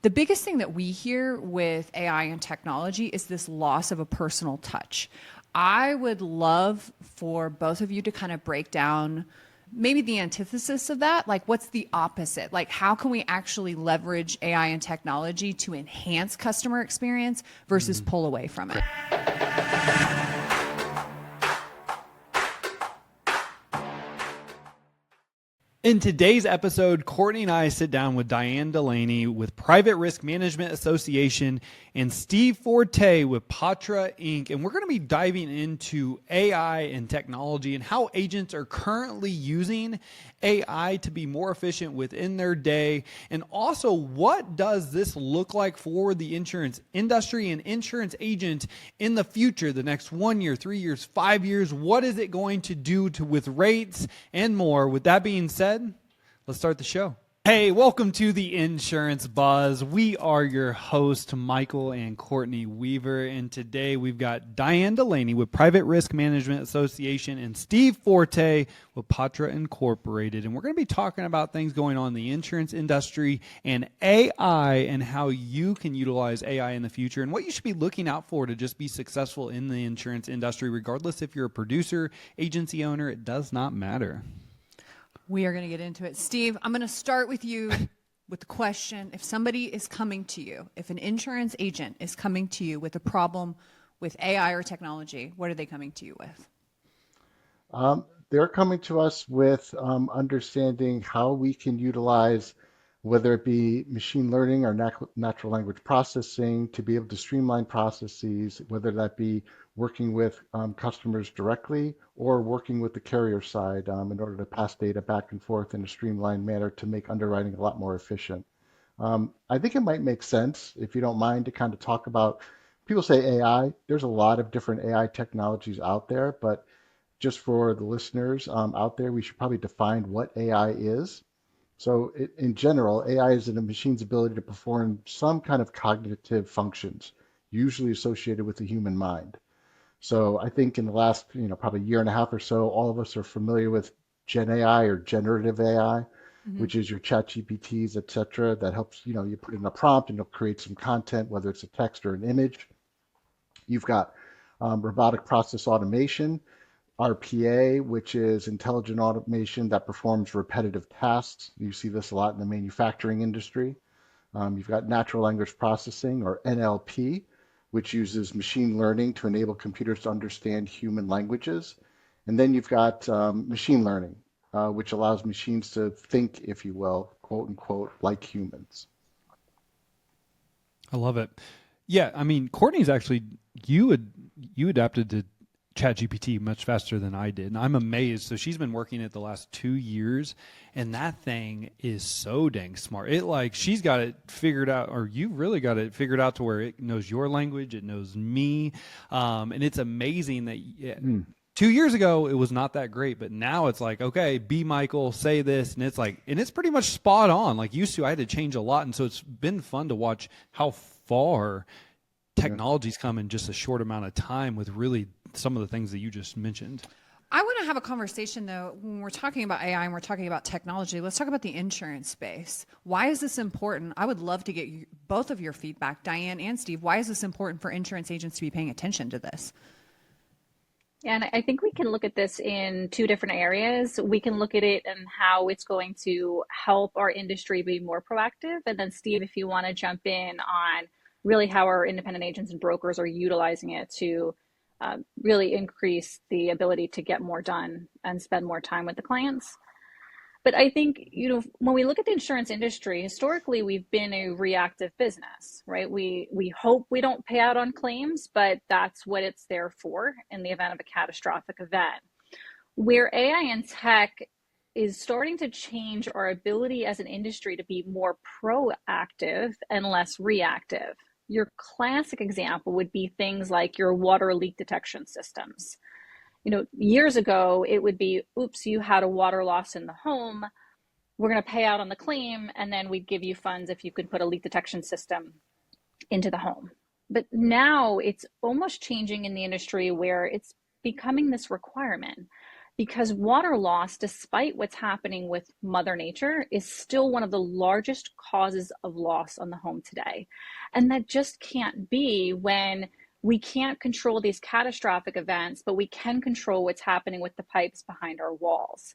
The biggest thing that we hear with AI and technology is this loss of a personal touch. I would love for both of you to kind of break down maybe the antithesis of that. Like, what's the opposite? Like, how can we actually leverage AI and technology to enhance customer experience versus pull away from it? In today's episode, Courtney and I sit down with Diane Delaney with Private Risk Management Association and Steve Forte with Patra Inc. And we're going to be diving into AI and technology and how agents are currently using AI to be more efficient within their day. And also, what does this look like for the insurance industry and insurance agent in the future, the next 1 year, 3 years, 5 years? What is it going to do with rates and more? With that being said, let's start the show. Hey, welcome to the Insurance Buzz. We are your hosts, Michael and Courtney Weaver, and today we've got Diane Delaney with Private Risk Management Association and Steve Forte with Patra Incorporated, and we're going to be talking about things going on in the insurance industry and AI and how you can utilize AI in the future and what you should be looking out for to just be successful in the insurance industry, regardless if you're a producer, agency owner, it does not matter. We are going to get into it. Steve, I'm going to start with you with the question. If somebody is coming to you, if an insurance agent is coming to you with a problem with AI or technology, what are they coming to you with? They're coming to us with understanding how we can utilize, whether it be machine learning or natural language processing, to be able to streamline processes, whether that be working with customers directly or working with the carrier side in order to pass data back and forth in a streamlined manner to make underwriting a lot more efficient. I think it might make sense, if you don't mind, to kind of talk about, people say AI, there's a lot of different AI technologies out there, but just for the listeners out there, we should probably define what AI is. So in general, AI is in a machine's ability to perform some kind of cognitive functions, usually associated with the human mind. So I think in the last, probably year and a half or so, all of us are familiar with Gen AI or generative AI, which is your chat GPTs, et cetera, that helps, you put in a prompt and it'll create some content, whether it's a text or an image. You've got robotic process automation, RPA, which is intelligent automation that performs repetitive tasks. You see this a lot in the manufacturing industry. You've got natural language processing, or NLP, which uses machine learning to enable computers to understand human languages. And then you've got machine learning, which allows machines to think, if you will, quote unquote, like humans. I love it. Yeah, I mean, Courtney's actually, you adapted to ChatGPT much faster than I did. And I'm amazed. So she's been working it the last 2 years, and that thing is so dang smart. She's got it figured out, or you really got it figured out to where it knows your language, it knows me. And it's amazing that 2 years ago, it was not that great, but now it's like, okay, be Michael, say this. And it's pretty much spot on. Like used to, I had to change a lot. And so it's been fun to watch how far technology's come in just a short amount of time with really some of the things that you just mentioned. I want to have a conversation, though, when we're talking about AI and we're talking about technology. Let's talk about the insurance space. Why is this important? I would love to get both of your feedback, Diane and Steve. Why is this important for insurance agents to be paying attention to this? Yeah, and I think we can look at this in two different areas. We can look at it and how it's going to help our industry be more proactive. And then Steve, if you want to jump in on really how our independent agents and brokers are utilizing it to really increase the ability to get more done and spend more time with the clients. But I think, when we look at the insurance industry, historically, we've been a reactive business, right? We hope we don't pay out on claims, but that's what it's there for in the event of a catastrophic event. Where AI and tech is starting to change our ability as an industry to be more proactive and less reactive. Your classic example would be things like your water leak detection systems. Years ago, it would be, oops, you had a water loss in the home. We're going to pay out on the claim, and then we'd give you funds if you could put a leak detection system into the home. But now it's almost changing in the industry where it's becoming this requirement because water loss, despite what's happening with Mother Nature, is still one of the largest causes of loss on the home today. And that just can't be when we can't control these catastrophic events, but we can control what's happening with the pipes behind our walls.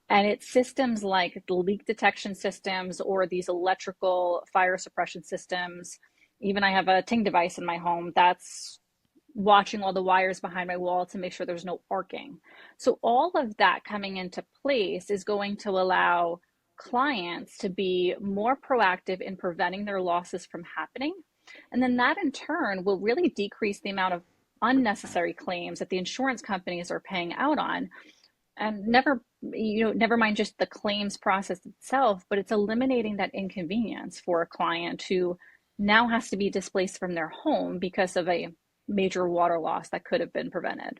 And it's systems like the leak detection systems or these electrical fire suppression systems. Even I have a Ting device in my home that's watching all the wires behind my wall to make sure there's no arcing. So all of that coming into place is going to allow clients to be more proactive in preventing their losses from happening. And then that in turn will really decrease the amount of unnecessary claims that the insurance companies are paying out on. And never mind just the claims process itself, but it's eliminating that inconvenience for a client who now has to be displaced from their home because of a major water loss that could have been prevented.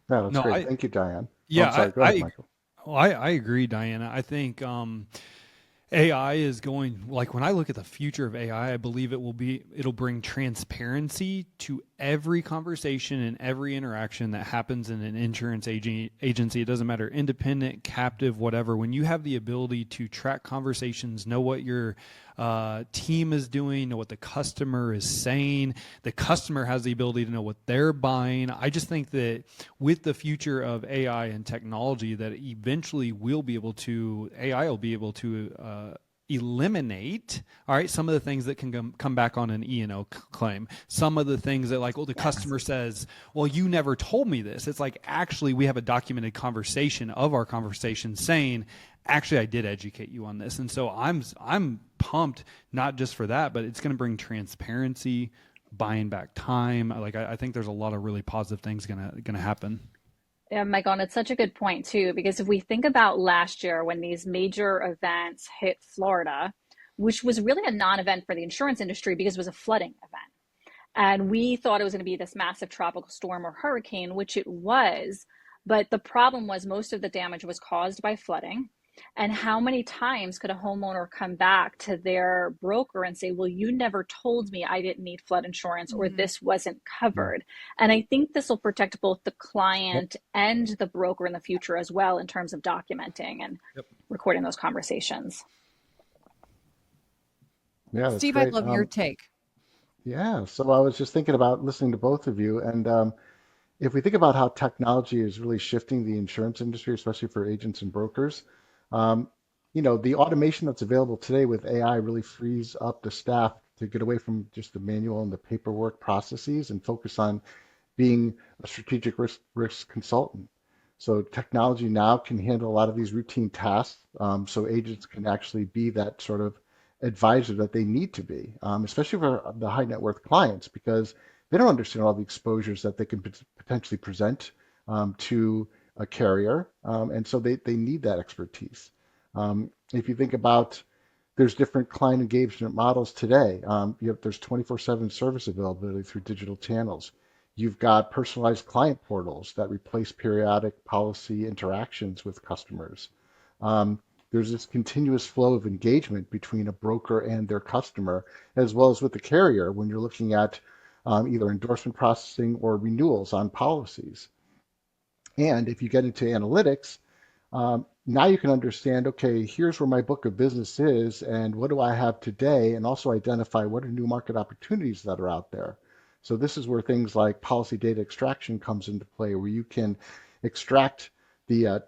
No, that's No, great. Thank you, Diane. yeah, I'm sorry. Go ahead, Michael. I agree, Diana. I think AI is going, like when I look at the future of AI, I believe it'll bring transparency to every conversation and every interaction that happens in an insurance agency. It doesn't matter, independent, captive, whatever. When you have the ability to track conversations, know what your team is doing, know what the customer is saying, the customer has the ability to know what they're buying. I just think that with the future of AI and technology, that eventually AI will be able to eliminate, all right, some of the things that can come back on an E&O claim. Some of the things that the customer says, well, you never told me this. It's like, actually, we have a documented conversation of our conversation saying, actually, I did educate you on this. And so I'm pumped, not just for that, but it's going to bring transparency, buying back time. I think there's a lot of really positive things going to happen. Yeah, Michael, and it's such a good point too, because if we think about last year when these major events hit Florida, which was really a non-event for the insurance industry because it was a flooding event. And we thought it was going to be this massive tropical storm or hurricane, which it was. But the problem was most of the damage was caused by flooding. And how many times could a homeowner come back to their broker and say, well, you never told me I didn't need flood insurance or this wasn't covered. And I think this will protect both the client and the broker in the future as well in terms of documenting and recording those conversations. Yeah, that's Steve, great. I'd love your take. Yeah, so I was just thinking about listening to both of you, and if we think about how technology is really shifting the insurance industry, especially for agents and brokers, um, the automation that's available today with AI really frees up the staff to get away from just the manual and the paperwork processes and focus on being a strategic risk consultant. So technology now can handle a lot of these routine tasks, so agents can actually be that sort of advisor that they need to be, especially for the high net worth clients, because they don't understand all the exposures that they can potentially present to a carrier, and so they need that expertise. If you think about, there's different client engagement models today. There's 24/7 service availability through digital channels. You've got personalized client portals that replace periodic policy interactions with customers. There's this continuous flow of engagement between a broker and their customer, as well as with the carrier when you're looking at either endorsement processing or renewals on policies. And if you get into analytics, now you can understand, okay, here's where my book of business is and what do I have today, and also identify what are new market opportunities that are out there. So this is where things like policy data extraction comes into play, where you can extract the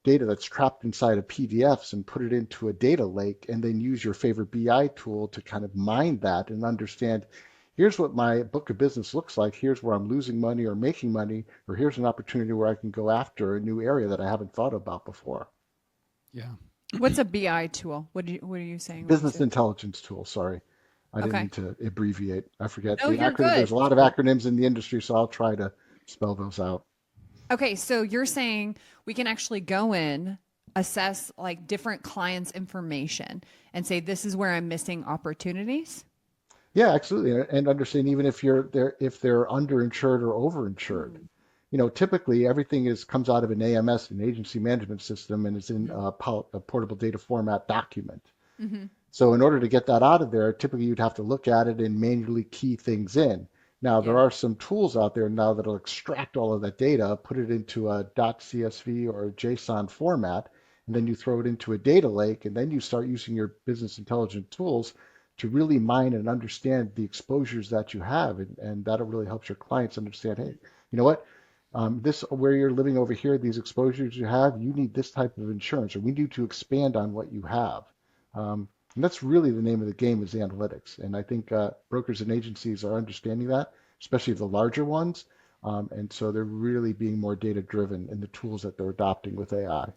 data that's trapped inside of PDFs and put it into a data lake, and then use your favorite BI tool to kind of mine that and understand, here's what my book of business looks like, here's where I'm losing money or making money, or here's an opportunity where I can go after a new area that I haven't thought about before. Yeah. What's a BI tool? What are you saying? Business intelligence tool, sorry. I didn't Okay. mean to abbreviate. I forget No, the you're acronym. good. There's a lot of acronyms in the industry, so I'll try to spell those out. Okay, so you're saying we can actually go in, assess like different clients' information and say, this is where I'm missing opportunities? Yeah, absolutely. And understand even if they're underinsured or overinsured. Typically everything comes out of an AMS, an agency management system, and is in a portable data format document. Mm-hmm. So in order to get that out of there, typically you'd have to look at it and manually key things in. Now, there Yeah. are some tools out there now that'll extract all of that data, put it into a .csv or a JSON format, and then you throw it into a data lake, and then you start using your business intelligence tools to really mine and understand the exposures that you have, and that'll really help your clients understand, hey, you know what? This where you're living over here, these exposures you have, you need this type of insurance, or we need to expand on what you have. And that's really the name of the game is analytics. And I think brokers and agencies are understanding that, especially the larger ones. And so they're really being more data driven in the tools that they're adopting with AI.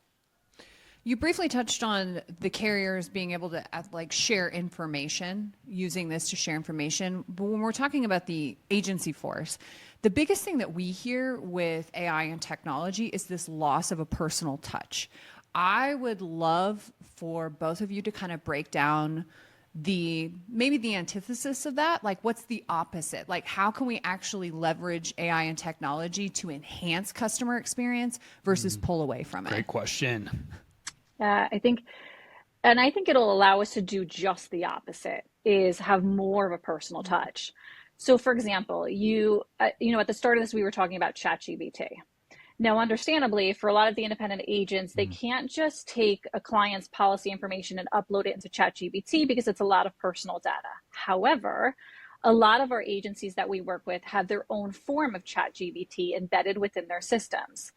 You briefly touched on the carriers being able to like share information, using this to share information. But when we're talking about the agency force, the biggest thing that we hear with AI and technology is this loss of a personal touch. I would love for both of you to kind of break down maybe the antithesis of that. Like, what's the opposite? Like, how can we actually leverage AI and technology to enhance customer experience versus pull away from it? Great question. I think, and I think it'll allow us to do just the opposite, is have more of a personal touch. So for example, at the start of this, we were talking about ChatGPT. Now, understandably, for a lot of the independent agents, they can't just take a client's policy information and upload it into ChatGPT because it's a lot of personal data. However, a lot of our agencies that we work with have their own form of ChatGPT embedded within their systems.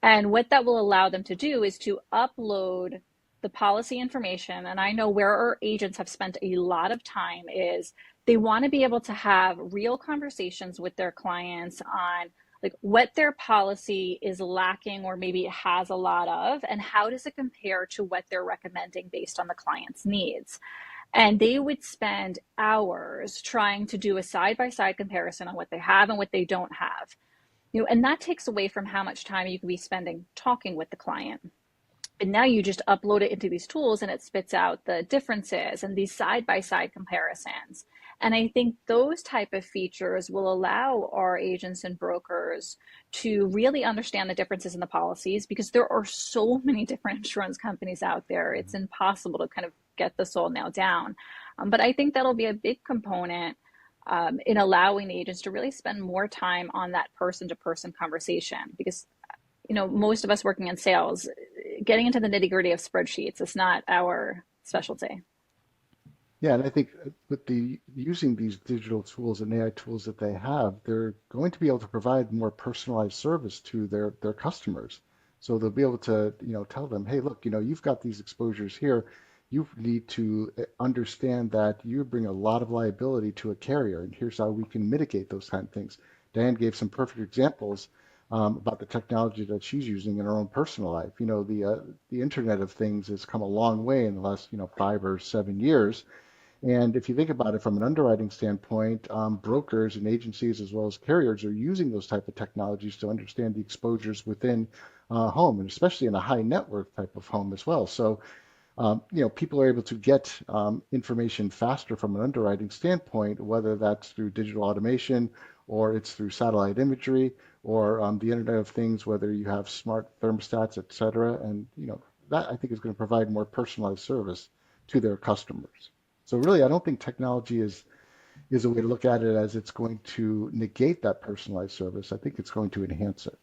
And what that will allow them to do is to upload the policy information. And I know where our agents have spent a lot of time is they want to be able to have real conversations with their clients on like what their policy is lacking or maybe it has a lot of, and how does it compare to what they're recommending based on the client's needs. And they would spend hours trying to do a side-by-side comparison on what they have and what they don't have. And that takes away from how much time you can be spending talking with the client. And now you just upload it into these tools and it spits out the differences and these side-by-side comparisons. And I think those type of features will allow our agents and brokers to really understand the differences in the policies, because there are so many different insurance companies out there. It's impossible to kind of get this all nailed down. But I think that'll be a big component in allowing the agents to really spend more time on that person-to-person conversation, because most of us working in sales, getting into the nitty-gritty of spreadsheets is not our specialty. Yeah, and I think with using these digital tools and AI tools that they have, they're going to be able to provide more personalized service to their customers. So they'll be able to, tell them, hey, look, you've got these exposures here. You need to understand that you bring a lot of liability to a carrier, and here's how we can mitigate those kind of things. Diane gave some perfect examples about the technology that she's using in her own personal life. The Internet of Things has come a long way in the last, 5 or 7 years. And if you think about it from an underwriting standpoint, brokers and agencies as well as carriers are using those type of technologies to understand the exposures within a home, and especially in a high net worth type of home as well. So people are able to get information faster from an underwriting standpoint, whether that's through digital automation or it's through satellite imagery or the Internet of Things, whether you have smart thermostats, et cetera. And, that I think is going to provide more personalized service to their customers. So really, I don't think technology is a way to look at it as it's going to negate that personalized service. I think it's going to enhance it.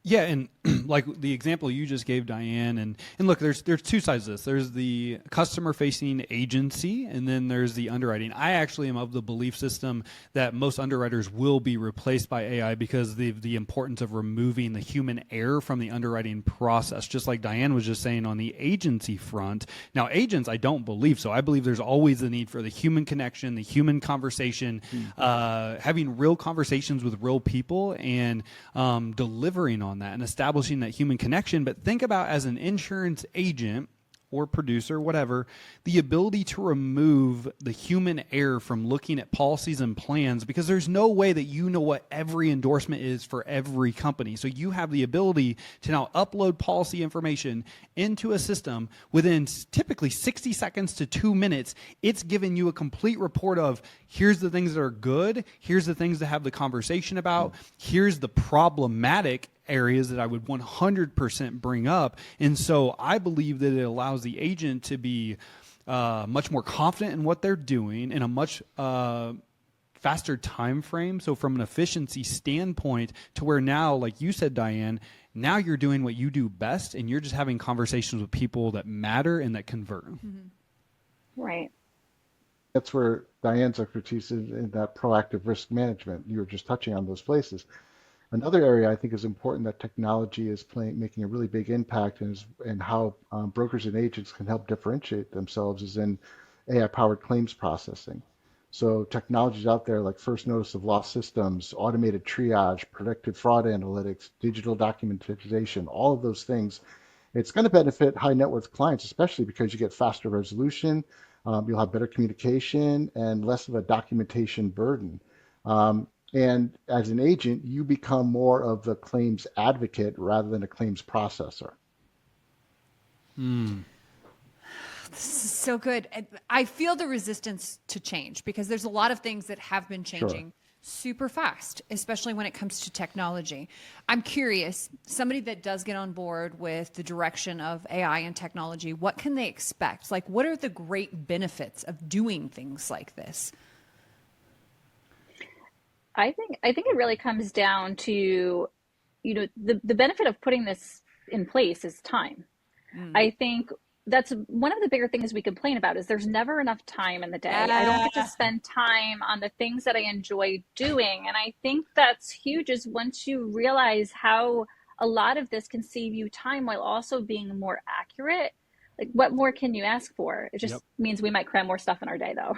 Yeah, and like the example you just gave, Diane, and look, there's two sides to this. There's the customer-facing agency, and then there's the underwriting. I actually am of the belief system that most underwriters will be replaced by AI because the importance of removing the human error from the underwriting process, just like Diane was just saying on the agency front. Now, agents, I don't believe so. I believe there's always the need for the human connection, the human conversation, having real conversations with real people, and delivering on that and establishing that human connection. But think about, as an insurance agent or producer, whatever, the ability to remove the human error from looking at policies and plans, because there's no way that you know what every endorsement is for every company. So you have the ability to now upload policy information into a system within typically 60 seconds to 2 minutes. It's giving you a complete report of, here's the things that are good, here's the things to have the conversation about, here's the problematic areas that I would 100% bring up. And so I believe that it allows the agent to be much more confident in what they're doing, in a much faster time frame. So from an efficiency standpoint, to where now, like you said, Diane, now you're doing what you do best, and you're just having conversations with people that matter and that convert. Right. That's where Diane's expertise is in that proactive risk management. You were just touching on those places. Another area I think is important that technology is making a really big impact and how brokers and agents can help differentiate themselves is in AI-powered claims processing. So technologies out there like first notice of loss systems, automated triage, predictive fraud analytics, digital documentation, all of those things. It's going to benefit high net worth clients, especially because you get faster resolution, you'll have better communication and less of a documentation burden. And as an agent, you become more of the claims advocate rather than a claims processor. This is so good. I feel the resistance to change because there's a lot of things that have been changing super fast, especially when it comes to technology. I'm curious, somebody that does get on board with the direction of AI and technology, what can they expect? Like, what are the great benefits of doing things like this? I think it really comes down to, the benefit of putting this in place is time. I think that's one of the bigger things we complain about is there's never enough time in the day. I don't get to spend time on the things that I enjoy doing. And I think that's huge is once you realize how a lot of this can save you time while also being more accurate, like what more can you ask for? It just means we might cram more stuff in our day though.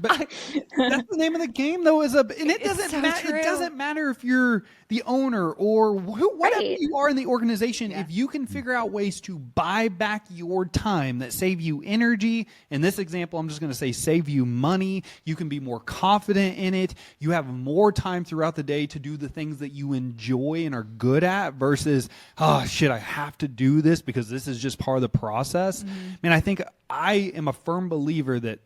But that's the name of the game, though. It doesn't matter if you're the owner or whatever you are in the organization. If you can figure out ways to buy back your time that save you energy, in this example, I'm just going to say save you money. You can be more confident in it. You have more time throughout the day to do the things that you enjoy and are good at versus, oh shit, I have to do this because this is just part of the process. Man, I think I am a firm believer that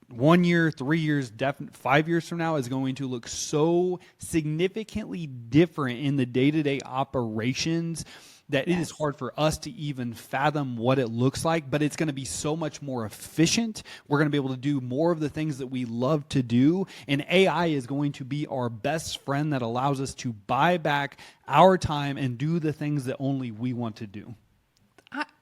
1 year, 3 years, 5 years from now is going to look so significantly different in the day-to-day operations that it is hard for us to even fathom what it looks like, but it's going to be so much more efficient. We're going to be able to do more of the things that we love to do, and AI is going to be our best friend that allows us to buy back our time and do the things that only we want to do.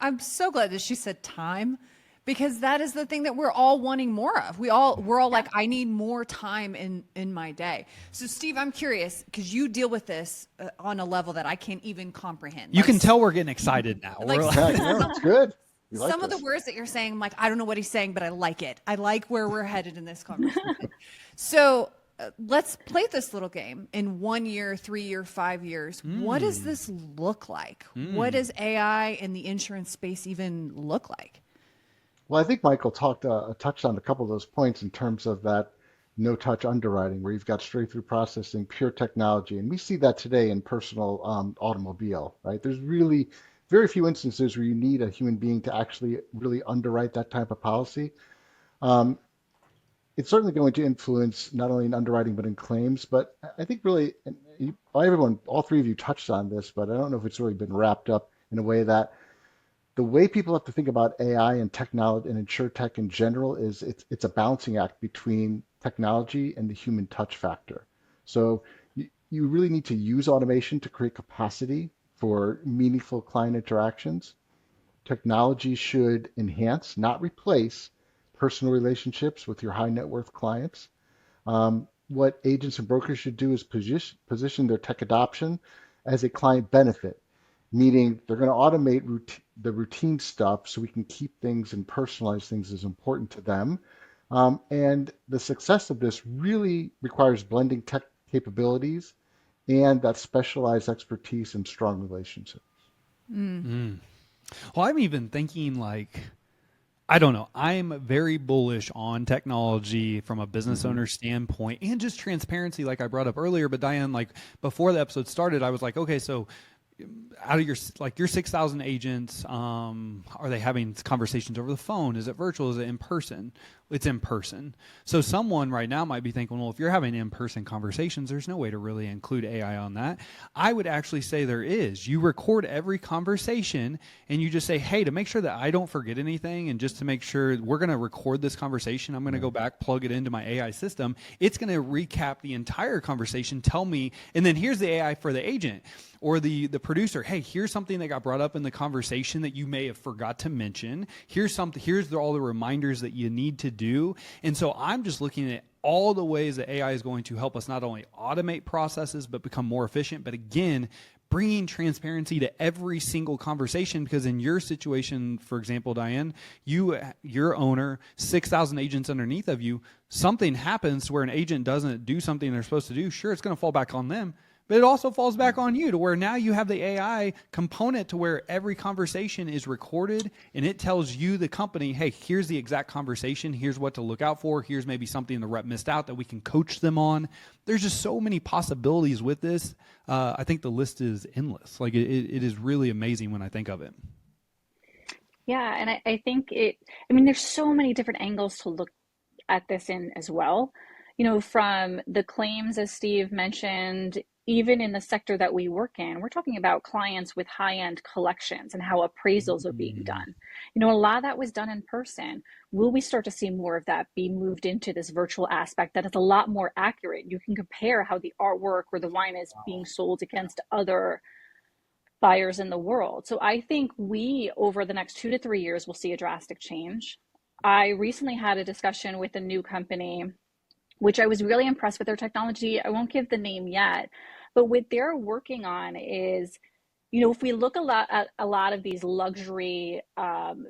I'm so glad that she said time, because that is the thing that we're all wanting more of. We're all like, I need more time in my day. So Steve, I'm curious because you deal with this on a level that I can't even comprehend. You can tell we're getting excited now. It's good. Some of the words that you're saying, I'm like, I don't know what he's saying, but I like it. I like where we're headed in this conversation. So let's play this little game. In 1 year, 3 year, 5 years, what does this look like? What does AI in the insurance space even look like? Well, I think Michael touched on a couple of those points in terms of that no-touch underwriting, where you've got straight-through processing, pure technology, and we see that today in personal automobile, right? There's really very few instances where you need a human being to actually really underwrite that type of policy. It's certainly going to influence not only in underwriting but in claims. But I think really, all three of you touched on this, but I don't know if it's really been wrapped up in a way that the way people have to think about AI and technology and insurtech in general is it's a balancing act between technology and the human touch factor. So you really need to use automation to create capacity for meaningful client interactions. Technology should enhance, not replace, personal relationships with your high net worth clients. What agents and brokers should do is position their tech adoption as a client benefit, meaning they're going to automate the routine stuff so we can keep things and personalize things as important to them. And the success of this really requires blending tech capabilities and that specialized expertise and strong relationships. Well, I'm even thinking I don't know. I'm very bullish on technology from a business owner standpoint and just transparency like I brought up earlier. But Diane, before the episode started, I was like, okay, so out of your 6,000 agents, are they having conversations over the phone? Is it virtual? Is it in person? it's in person. So someone right now might be thinking, well, if you're having in-person conversations, there's no way to really include AI on that. I would actually say there is. You record every conversation and you just say, hey, to make sure that I don't forget anything and just to make sure we're going to record this conversation, I'm going to go back, plug it into my AI system. It's going to recap the entire conversation, tell me, and then here's the AI for the agent or the producer. Hey, here's something that got brought up in the conversation that you may have forgot to mention. Here's all the reminders that you need to do. And so I'm just looking at all the ways that AI is going to help us not only automate processes, but become more efficient. But again, bringing transparency to every single conversation, because in your situation, for example, Diane, your owner, 6,000 agents underneath of you, something happens where an agent doesn't do something they're supposed to do. Sure, it's going to fall back on them. But it also falls back on you to where now you have the AI component to where every conversation is recorded and it tells you, the company, hey, here's the exact conversation. Here's what to look out for. Here's maybe something the rep missed out that we can coach them on. There's just so many possibilities with this. I think the list is endless. Like it is really amazing when I think of it. Yeah, and I think there's so many different angles to look at this in as well. From the claims, as Steve mentioned, even in the sector that we work in, we're talking about clients with high-end collections and how appraisals are being done. A lot of that was done in person. Will we start to see more of that be moved into this virtual aspect that is a lot more accurate? You can compare how the artwork or the wine is being sold against other buyers in the world. So I think we, over the next 2 to 3 years, will see a drastic change. I recently had a discussion with a new company, which I was really impressed with their technology. I won't give the name yet, but what they're working on is, if we look at a lot of these luxury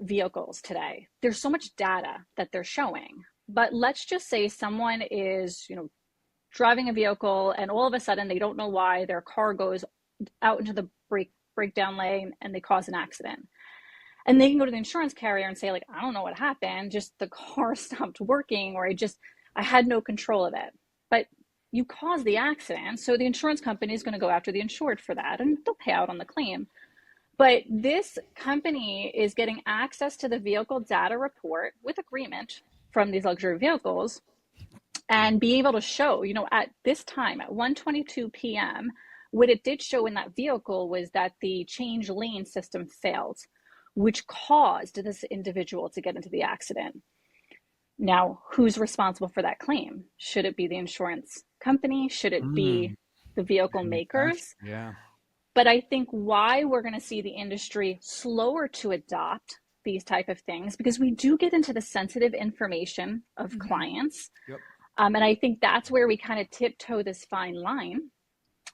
vehicles today, there's so much data that they're showing. But let's just say someone is, driving a vehicle and all of a sudden they don't know why their car goes out into the breakdown lane and they cause an accident. And they can go to the insurance carrier and say, like, I don't know what happened, just the car stopped working, or I had no control of it. But you caused the accident, so the insurance company is going to go after the insured for that, and they'll pay out on the claim. But this company is getting access to the vehicle data report with agreement from these luxury vehicles and being able to show, at this time, at 1:22 p.m., what it did show in that vehicle was that the change lane system failed, which caused this individual to get into the accident. Now, who's responsible for that claim? Should it be the insurance company? Should it be the vehicle makers? Yeah. But I think why we're going to see the industry slower to adopt these type of things, because we do get into the sensitive information of clients. Yep. And I think that's where we kind of tiptoe this fine line.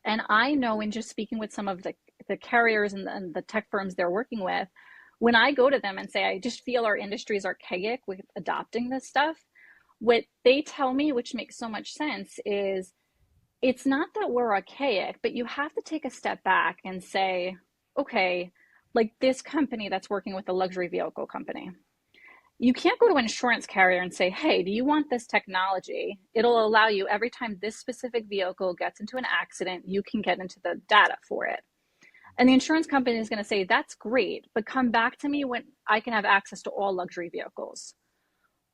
And I know, in just speaking with some of the carriers and the tech firms they're working with, when I go to them and say, I just feel our industry is archaic with adopting this stuff, what they tell me, which makes so much sense, is it's not that we're archaic, but you have to take a step back and say, okay, like this company that's working with a luxury vehicle company, you can't go to an insurance carrier and say, hey, do you want this technology? It'll allow you, every time this specific vehicle gets into an accident, you can get into the data for it. And the insurance company is going to say, that's great, but come back to me when I can have access to all luxury vehicles.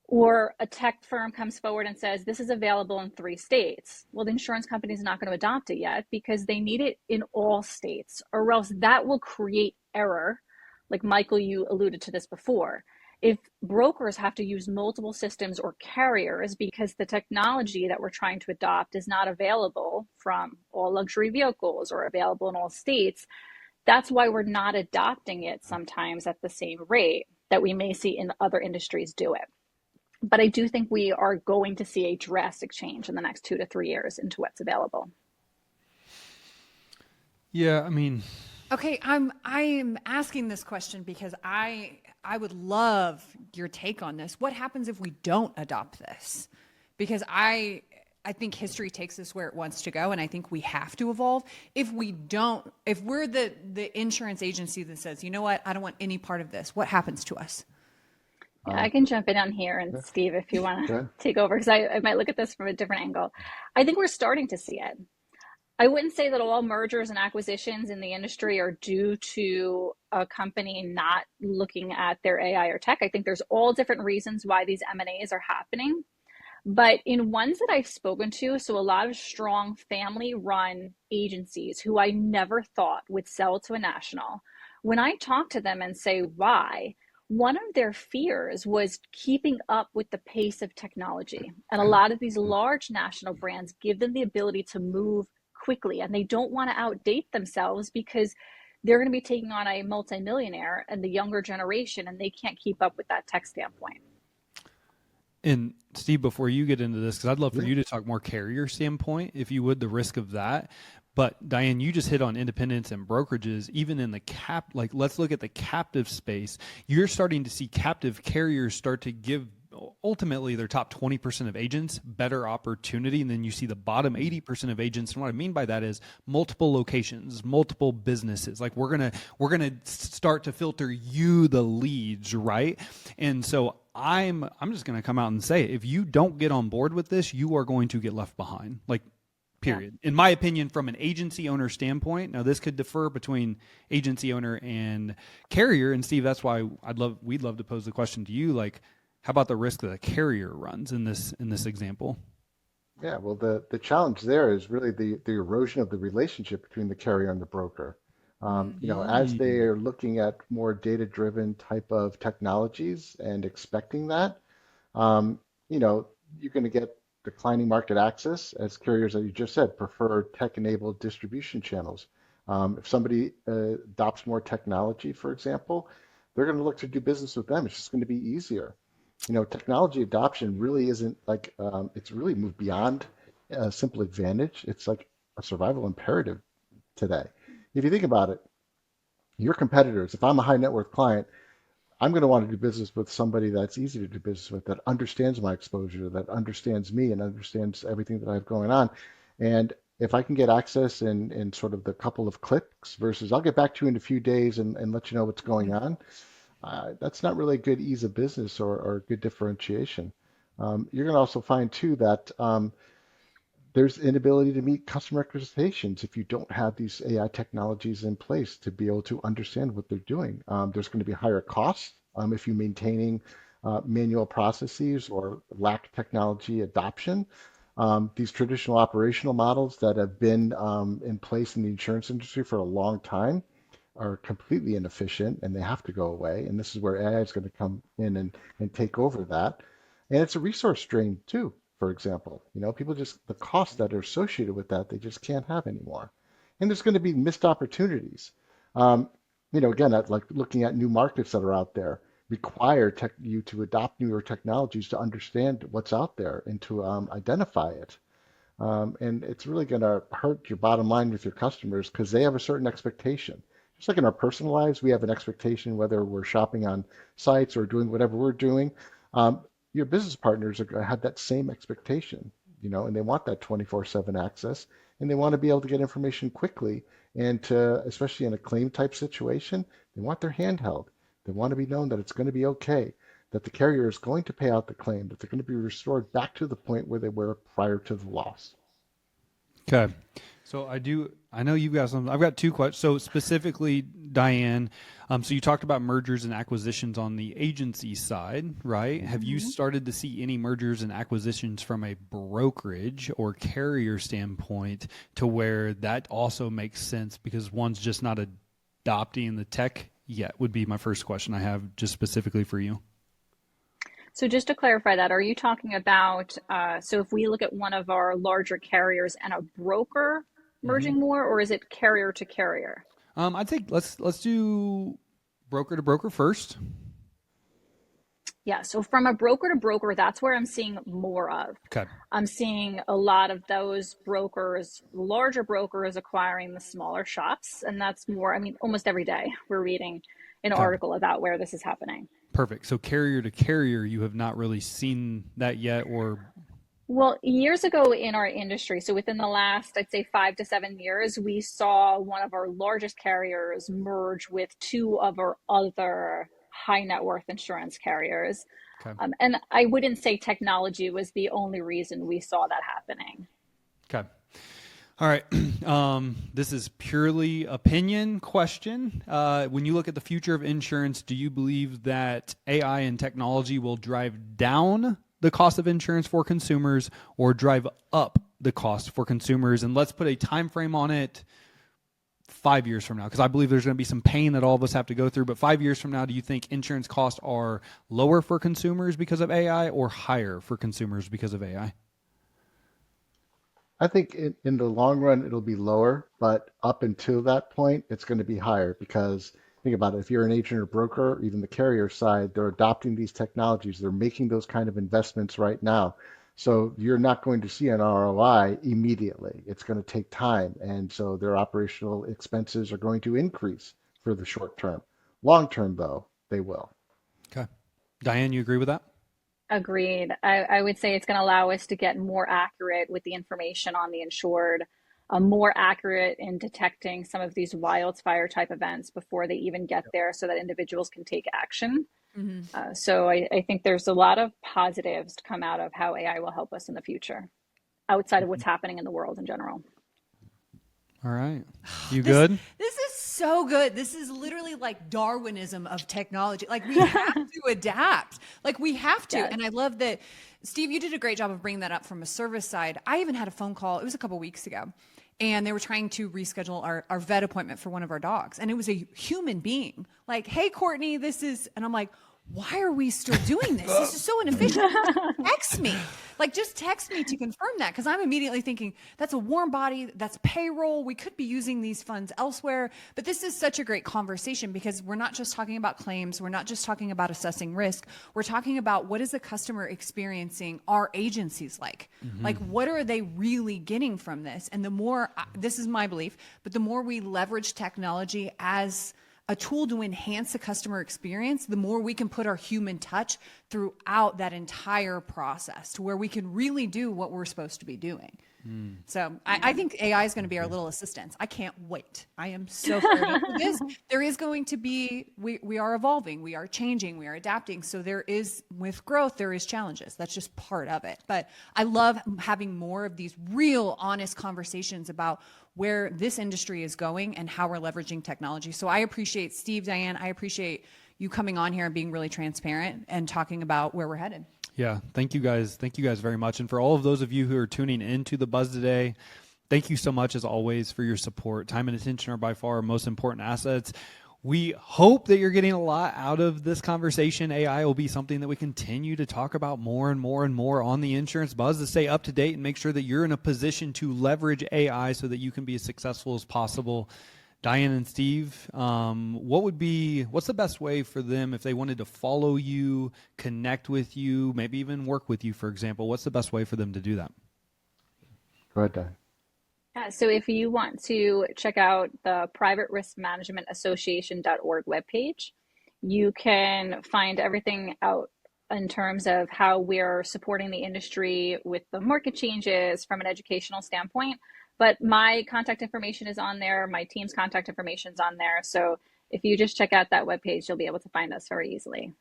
Or a tech firm comes forward and says, this is available in 3 states. Well, the insurance company is not going to adopt it yet because they need it in all states, or else that will create error. Like Michael, you alluded to this before. If brokers have to use multiple systems or carriers because the technology that we're trying to adopt is not available from all luxury vehicles or available in all states, that's why we're not adopting it sometimes at the same rate that we may see in other industries do it. But I do think we are going to see a drastic change in the next 2 to 3 years into what's available. Yeah, I mean, okay, I'm asking this question because I would love your take on this. What happens if we don't adopt this? Because I think history takes us where it wants to go, and I think we have to evolve. If we don't, if we're the insurance agency that says, you know what, I don't want any part of this, what happens to us? Yeah, I can jump in on here, and Steve, if you want to take over, because I might look at this from a different angle. I think we're starting to see it. I wouldn't say that all mergers and acquisitions in the industry are due to a company not looking at their AI or tech. I think there's all different reasons why these M&As are happening. But in ones that I've spoken to, so a lot of strong family run agencies who I never thought would sell to a national, when I talk to them and say why, one of their fears was keeping up with the pace of technology. And a lot of these large national brands give them the ability to move quickly, and they don't want to outdate themselves because they're going to be taking on a multimillionaire and the younger generation, and they can't keep up with that tech standpoint. And Steve, before you get into this, because I'd love for Yeah. you to talk more carrier standpoint, if you would, the risk of that. But Diane, you just hit on independents and brokerages, even in the like let's look at the captive space. You're starting to see captive carriers start to give ultimately their top 20% of agents better opportunity. And then you see the bottom 80% of agents. And what I mean by that is multiple locations, multiple businesses. Like we're going to start to filter you the leads, right? And so I'm just going to come out and say, if you don't get on board with this, you are going to get left behind. Like, period. Yeah. In my opinion, from an agency owner standpoint, now this could differ between agency owner and carrier. And Steve, that's why we'd love to pose the question to you, like, how about the risk that a carrier runs in this example? Yeah, well, the challenge there is really the erosion of the relationship between the carrier and the broker. As they are looking at more data-driven type of technologies and expecting that, um, you know, you're going to get declining market access as carriers, as you just said, prefer tech-enabled distribution channels. If somebody adopts more technology, for example, they're going to look to do business with them. It's just going to be easier. Technology adoption really isn't like it's really moved beyond a simple advantage. It's like a survival imperative today. If you think about it, your competitors, if I'm a high net worth client, I'm going to want to do business with somebody that's easy to do business with, that understands my exposure, that understands me and understands everything that I have going on. And if I can get access in sort of the couple of clicks versus I'll get back to you in a few days and let you know what's going on, that's not really a good ease of business or good differentiation. You're going to also find too that there's inability to meet customer expectations if you don't have these AI technologies in place to be able to understand what they're doing. There's going to be higher costs if you're maintaining manual processes or lack technology adoption. These traditional operational models that have been in place in the insurance industry for a long time are completely inefficient and they have to go away. And this is where AI is going to come in and take over that. And it's a resource drain too, for example. People just, the costs that are associated with that, they just can't have anymore. And there's going to be missed opportunities. Again, at like looking at new markets that are out there, require you to adopt newer technologies to understand what's out there and to identify it. And it's really going to hurt your bottom line with your customers because they have a certain expectation. Just like in our personal lives, we have an expectation whether we're shopping on sites or doing whatever we're doing. Your business partners are going to have that same expectation, and they want that 24/7 access, and they want to be able to get information quickly. And especially in a claim type situation, they want their hand held. They want to be known that it's going to be okay, that the carrier is going to pay out the claim, that they're going to be restored back to the point where they were prior to the loss. Okay. So I know you've got some, I've got two questions. So specifically, Diane, so you talked about mergers and acquisitions on the agency side, right? Have you started to see any mergers and acquisitions from a brokerage or carrier standpoint to where that also makes sense because one's just not adopting the tech yet would be my first question I have just specifically for you. So just to clarify that, are you talking about, so if we look at one of our larger carriers and a broker merging more, or is it carrier to carrier? I think let's do broker to broker first. Yeah, so from a broker to broker, that's where I'm seeing more of. Okay. I'm seeing a lot of those brokers, larger brokers acquiring the smaller shops. And that's more, I mean, almost every day we're reading an article about where this is happening. Perfect. So carrier to carrier, you have not really seen that yet or? Well, years ago in our industry, so within the last, I'd say 5 to 7 years, we saw one of our largest carriers merge with two of our other high net worth insurance carriers. Okay. And I wouldn't say technology was the only reason we saw that happening. Okay. All right. This is purely opinion question. When you look at the future of insurance, do you believe that AI and technology will drive down the cost of insurance for consumers or drive up the cost for consumers? And let's put a time frame on it 5 years from now, because I believe there's going to be some pain that all of us have to go through. But 5 years from now, do you think insurance costs are lower for consumers because of AI or higher for consumers because of AI? I think in the long run, it'll be lower, but up until that point, it's going to be higher because think about it. If you're an agent or broker, or even the carrier side, they're adopting these technologies. They're making those kind of investments right now. So you're not going to see an ROI immediately. It's going to take time. And so their operational expenses are going to increase for the short term. Long term, though, they will. Okay. Diane, you agree with that? Agreed. I would say it's going to allow us to get more accurate with the information on the insured, more accurate in detecting some of these wildfire type events before they even get there so that individuals can take action. So I think there's a lot of positives to come out of how AI will help us in the future, outside of what's happening in the world in general. All right. You good? This is so good. This is literally like Darwinism of technology. Like we have to adapt. Like we have to. Yes. And I love that, Steve, you did a great job of bringing that up from a service side. I even had a phone call. It was a couple weeks ago. And they were trying to reschedule our vet appointment for one of our dogs. And it was a human being like, hey, Courtney, this is, and I'm like, why are we still doing this? This is so inefficient. Text me. Like, just text me to confirm that, because I'm immediately thinking that's a warm body, that's payroll. We could be using these funds elsewhere. But this is such a great conversation because we're not just talking about claims. We're not just talking about assessing risk. We're talking about what is the customer experiencing our agencies like? Like, what are they really getting from this? And the more, this is my belief, but the more we leverage technology as a tool to enhance the customer experience, the more we can put our human touch throughout that entire process to where we can really do what we're supposed to be doing. So I think AI is going to be our little assistants. I can't wait. I am so fired up for this. There is going to be, we are evolving, we are changing, we are adapting. So there is, with growth, there is challenges. That's just part of it. But I love having more of these real, honest conversations about where this industry is going and how we're leveraging technology. So I appreciate Steve, Diane, I appreciate you coming on here and being really transparent and talking about where we're headed. Yeah. Thank you guys. Thank you guys very much. And for all of those of you who are tuning into the Buzz today, thank you so much as always for your support. Time and attention are by far our most important assets. We hope that you're getting a lot out of this conversation. AI will be something that we continue to talk about more and more and more on the Insurance Buzz to stay up to date and make sure that you're in a position to leverage AI so that you can be as successful as possible. Diane and Steve, what's the best way for them if they wanted to follow you, connect with you, maybe even work with you, for example? What's the best way for them to do that? Go ahead, Diane. Yeah, so if you want to check out the Private Risk Management Association.org webpage, you can find everything out in terms of how we're supporting the industry with the market changes from an educational standpoint. But my contact information is on there. My team's contact information is on there. So if you just check out that webpage, you'll be able to find us very easily.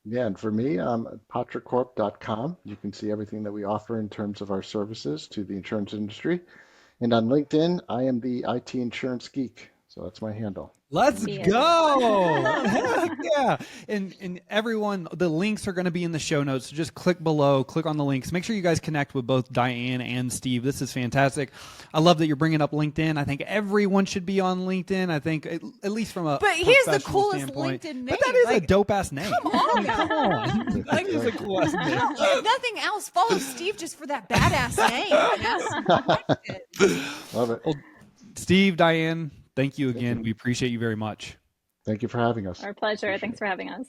Yeah, and for me, patracorp.com. You can see everything that we offer in terms of our services to the insurance industry. And on LinkedIn, I am the IT insurance geek. So that's my handle. Let's Yeah. go. Heck yeah. And everyone, the links are going to be in the show notes. So just click below, click on the links. Make sure you guys connect with both Diane and Steve. This is fantastic. I love that you're bringing up LinkedIn. I think everyone should be on Linkedin. I think at least from a But he's the professional coolest standpoint. LinkedIn name. But that is Like, a dope ass name. Come on. Come on. That is a cool ass name. If nothing else, follow Steve just for that badass name. Love it. Well, Steve, Diane, thank you again. We appreciate you very much. Thank you for having us. Our pleasure. Thanks for having us.